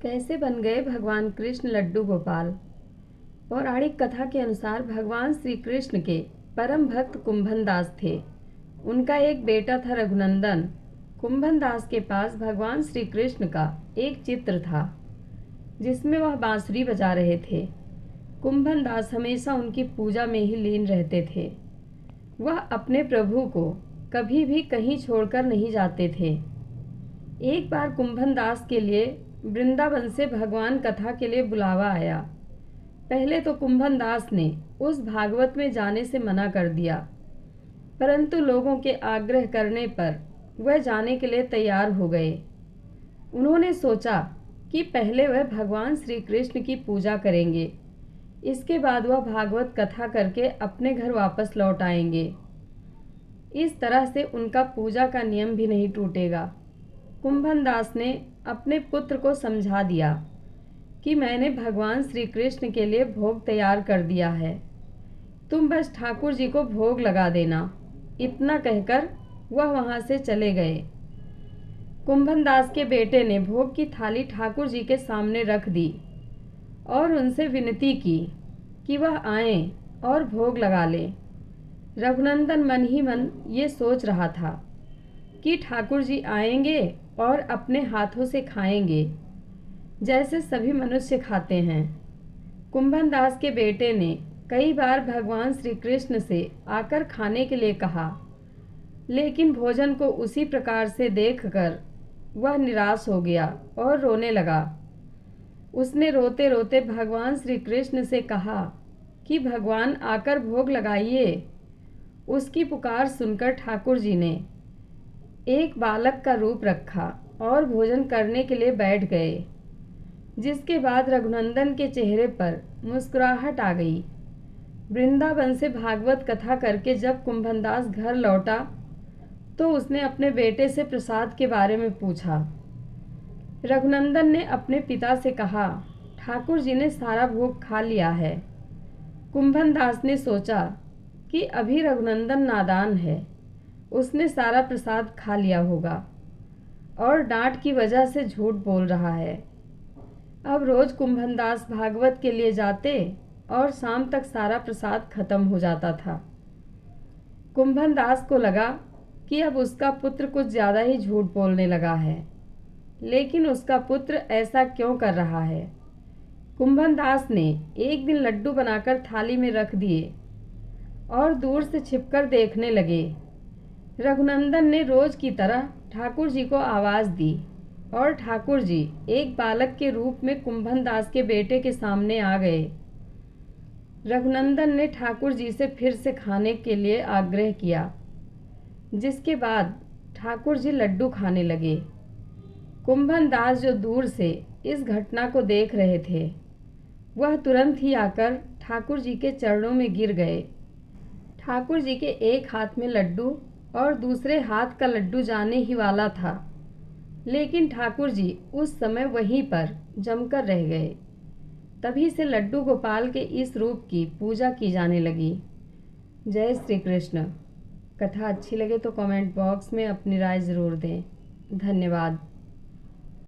कैसे बन गए भगवान कृष्ण लड्डू गोपाल। पौराणिक कथा के अनुसार भगवान श्री कृष्ण के परम भक्त कुंभन दास थे। उनका एक बेटा था रघुनंदन। कुंभन दास के पास भगवान श्री कृष्ण का एक चित्र था जिसमें वह बांसुरी बजा रहे थे। कुंभन दास हमेशा उनकी पूजा में ही लीन रहते थे। वह अपने प्रभु को कभी भी कहीं छोड़कर नहीं जाते थे। एक बार कुंभन दास के लिए वृंदावन से भगवान कथा के लिए बुलावा आया। पहले तो कुंभन दास ने उस भागवत में जाने से मना कर दिया, परंतु लोगों के आग्रह करने पर वह जाने के लिए तैयार हो गए। उन्होंने सोचा कि पहले वह भगवान श्री कृष्ण की पूजा करेंगे, इसके बाद वह भागवत कथा करके अपने घर वापस लौट आएंगे। इस तरह से उनका पूजा का नियम भी नहीं टूटेगा। कुंभन दास ने अपने पुत्र को समझा दिया कि मैंने भगवान श्री कृष्ण के लिए भोग तैयार कर दिया है, तुम बस ठाकुर जी को भोग लगा देना। इतना कहकर वह वहां से चले गए। कुंभन दास के बेटे ने भोग की थाली ठाकुर जी के सामने रख दी और उनसे विनती की कि वह आएं और भोग लगा लें। रघुनंदन मन ही मन ये सोच रहा था कि ठाकुर जी आएंगे और अपने हाथों से खाएंगे जैसे सभी मनुष्य खाते हैं। कुंभन दास के बेटे ने कई बार भगवान श्री कृष्ण से आकर खाने के लिए कहा, लेकिन भोजन को उसी प्रकार से देखकर वह निराश हो गया और रोने लगा। उसने रोते रोते भगवान श्री कृष्ण से कहा कि भगवान आकर भोग लगाइए। उसकी पुकार सुनकर ठाकुर जी ने एक बालक का रूप रखा और भोजन करने के लिए बैठ गए, जिसके बाद रघुनंदन के चेहरे पर मुस्कुराहट आ गई। वृंदावन से भागवत कथा करके जब कुंभन दास घर लौटा तो उसने अपने बेटे से प्रसाद के बारे में पूछा। रघुनंदन ने अपने पिता से कहा, ठाकुर जी ने सारा भोग खा लिया है। कुंभन दास ने सोचा कि अभी रघुनंदन नादान है, उसने सारा प्रसाद खा लिया होगा और डांट की वजह से झूठ बोल रहा है। अब रोज कुंभन दास भागवत के लिए जाते और शाम तक सारा प्रसाद खत्म हो जाता था। कुंभन दास को लगा कि अब उसका पुत्र कुछ ज़्यादा ही झूठ बोलने लगा है, लेकिन उसका पुत्र ऐसा क्यों कर रहा है। कुंभन दास ने एक दिन लड्डू बनाकर थाली में रख दिए और दूर से छिपकर देखने लगे। रघुनंदन ने रोज की तरह ठाकुर जी को आवाज़ दी और ठाकुर जी एक बालक के रूप में कुंभन दास के बेटे के सामने आ गए। रघुनंदन ने ठाकुर जी से फिर से खाने के लिए आग्रह किया, जिसके बाद ठाकुर जी लड्डू खाने लगे। कुंभन दास जो दूर से इस घटना को देख रहे थे, वह तुरंत ही आकर ठाकुर जी के चरणों में गिर गए। ठाकुर जी के एक हाथ में लड्डू और दूसरे हाथ का लड्डू जाने ही वाला था, लेकिन ठाकुर जी उस समय वहीं पर जमकर रह गए। तभी से लड्डू गोपाल के इस रूप की पूजा की जाने लगी। जय श्री कृष्ण। कथा अच्छी लगे तो कमेंट बॉक्स में अपनी राय ज़रूर दें। धन्यवाद।